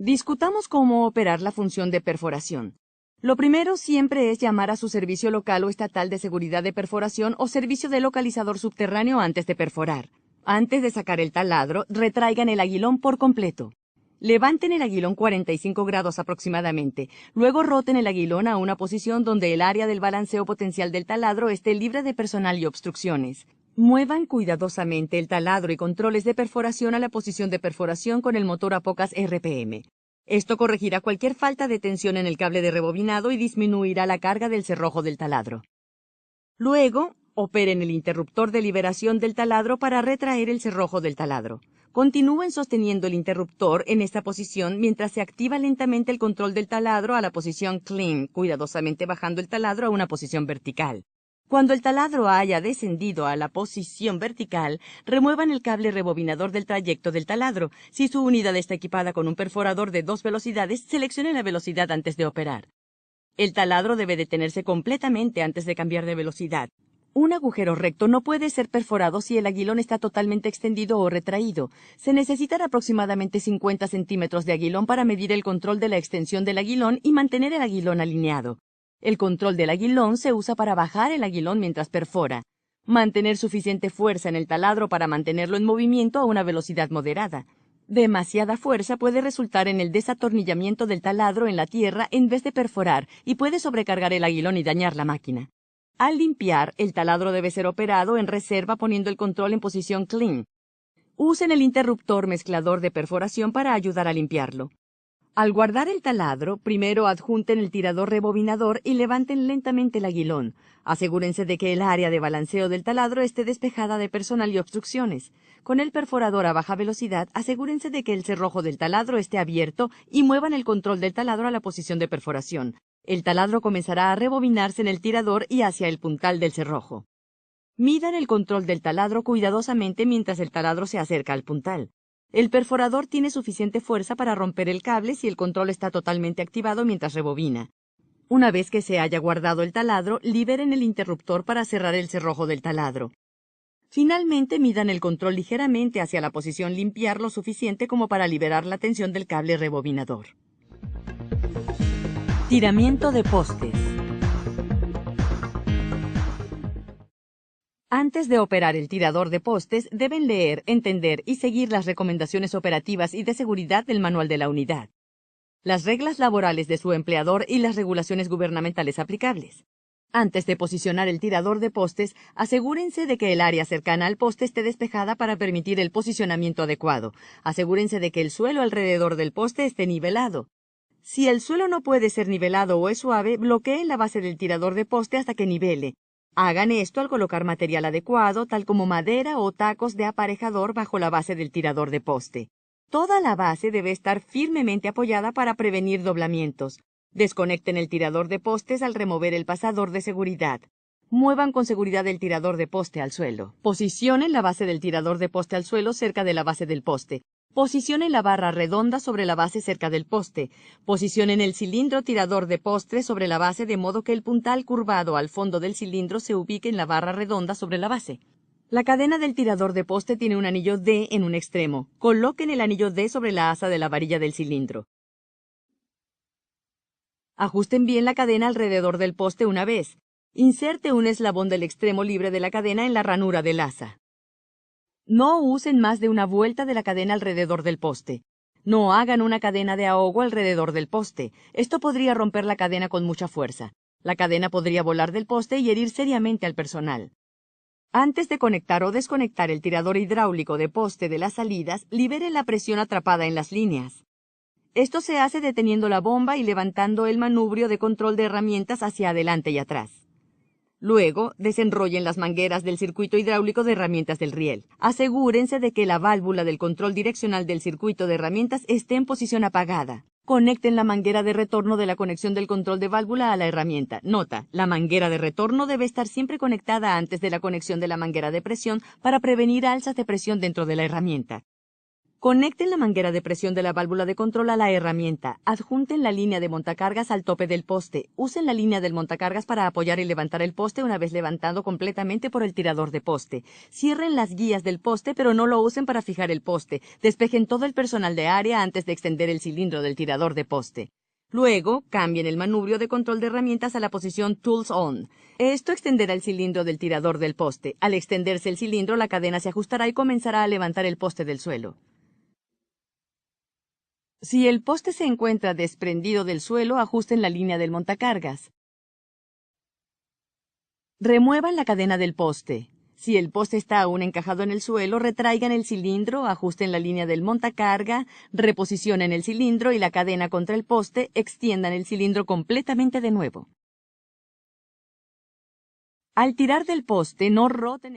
Discutamos cómo operar la función de perforación. Lo primero siempre es llamar a su servicio local o estatal de seguridad de perforación o servicio de localizador subterráneo antes de perforar. Antes de sacar el taladro, retraigan el aguilón por completo. Levanten el aguilón 45 grados aproximadamente. Luego roten el aguilón a una posición donde el área del balanceo potencial del taladro esté libre de personal y obstrucciones. Muevan cuidadosamente el taladro y controles de perforación a la posición de perforación con el motor a pocas RPM. Esto corregirá cualquier falta de tensión en el cable de rebobinado y disminuirá la carga del cerrojo del taladro. Luego, operen el interruptor de liberación del taladro para retraer el cerrojo del taladro. Continúen sosteniendo el interruptor en esta posición mientras se activa lentamente el control del taladro a la posición clean, cuidadosamente bajando el taladro a una posición vertical. Cuando el taladro haya descendido a la posición vertical, remuevan el cable rebobinador del trayecto del taladro. Si su unidad está equipada con un perforador de 2 velocidades, seleccione la velocidad antes de operar. El taladro debe detenerse completamente antes de cambiar de velocidad. Un agujero recto no puede ser perforado si el aguilón está totalmente extendido o retraído. Se necesitan aproximadamente 50 centímetros de aguilón para medir el control de la extensión del aguilón y mantener el aguilón alineado. El control del aguilón se usa para bajar el aguilón mientras perfora. Mantener suficiente fuerza en el taladro para mantenerlo en movimiento a una velocidad moderada. Demasiada fuerza puede resultar en el desatornillamiento del taladro en la tierra en vez de perforar y puede sobrecargar el aguilón y dañar la máquina. Al limpiar, el taladro debe ser operado en reserva poniendo el control en posición clean. Usen el interruptor mezclador de perforación para ayudar a limpiarlo. Al guardar el taladro, primero adjunten el tirador rebobinador y levanten lentamente el aguilón. Asegúrense de que el área de balanceo del taladro esté despejada de personal y obstrucciones. Con el perforador a baja velocidad, asegúrense de que el cerrojo del taladro esté abierto y muevan el control del taladro a la posición de perforación. El taladro comenzará a rebobinarse en el tirador y hacia el puntal del cerrojo. Midan el control del taladro cuidadosamente mientras el taladro se acerca al puntal. El perforador tiene suficiente fuerza para romper el cable si el control está totalmente activado mientras rebobina. Una vez que se haya guardado el taladro, liberen el interruptor para cerrar el cerrojo del taladro. Finalmente, midan el control ligeramente hacia la posición limpiar lo suficiente como para liberar la tensión del cable rebobinador. Tiramiento de postes. Antes de operar el tirador de postes, deben leer, entender y seguir las recomendaciones operativas y de seguridad del manual de la unidad, las reglas laborales de su empleador y las regulaciones gubernamentales aplicables. Antes de posicionar el tirador de postes, asegúrense de que el área cercana al poste esté despejada para permitir el posicionamiento adecuado. Asegúrense de que el suelo alrededor del poste esté nivelado. Si el suelo no puede ser nivelado o es suave, bloqueen la base del tirador de poste hasta que nivele. Hagan esto al colocar material adecuado, tal como madera o tacos de aparejador bajo la base del tirador de poste. Toda la base debe estar firmemente apoyada para prevenir doblamientos. Desconecten el tirador de postes al remover el pasador de seguridad. Muevan con seguridad el tirador de poste al suelo. Posicionen la base del tirador de poste al suelo cerca de la base del poste. Posicionen la barra redonda sobre la base cerca del poste. Posicionen el cilindro tirador de poste sobre la base de modo que el puntal curvado al fondo del cilindro se ubique en la barra redonda sobre la base. La cadena del tirador de poste tiene un anillo D en un extremo. Coloquen el anillo D sobre la asa de la varilla del cilindro. Ajusten bien la cadena alrededor del poste una vez. Inserte un eslabón del extremo libre de la cadena en la ranura del asa. No usen más de una vuelta de la cadena alrededor del poste. No hagan una cadena de ahogo alrededor del poste. Esto podría romper la cadena con mucha fuerza. La cadena podría volar del poste y herir seriamente al personal. Antes de conectar o desconectar el tirador hidráulico de poste de las salidas, liberen la presión atrapada en las líneas. Esto se hace deteniendo la bomba y levantando el manubrio de control de herramientas hacia adelante y atrás. Luego, desenrollen las mangueras del circuito hidráulico de herramientas del riel. Asegúrense de que la válvula del control direccional del circuito de herramientas esté en posición apagada. Conecten la manguera de retorno de la conexión del control de válvula a la herramienta. Nota, la manguera de retorno debe estar siempre conectada antes de la conexión de la manguera de presión para prevenir alzas de presión dentro de la herramienta. Conecten la manguera de presión de la válvula de control a la herramienta. Adjunten la línea de montacargas al tope del poste. Usen la línea del montacargas para apoyar y levantar el poste una vez levantado completamente por el tirador de poste. Cierren las guías del poste, pero no lo usen para fijar el poste. Despejen todo el personal de área antes de extender el cilindro del tirador de poste. Luego, cambien el manubrio de control de herramientas a la posición Tools On. Esto extenderá el cilindro del tirador del poste. Al extenderse el cilindro, la cadena se ajustará y comenzará a levantar el poste del suelo. Si el poste se encuentra desprendido del suelo, ajusten la línea del montacargas. Remuevan la cadena del poste. Si el poste está aún encajado en el suelo, retraigan el cilindro, ajusten la línea del montacarga, reposicionen el cilindro y la cadena contra el poste, extiendan el cilindro completamente de nuevo. Al tirar del poste, no roten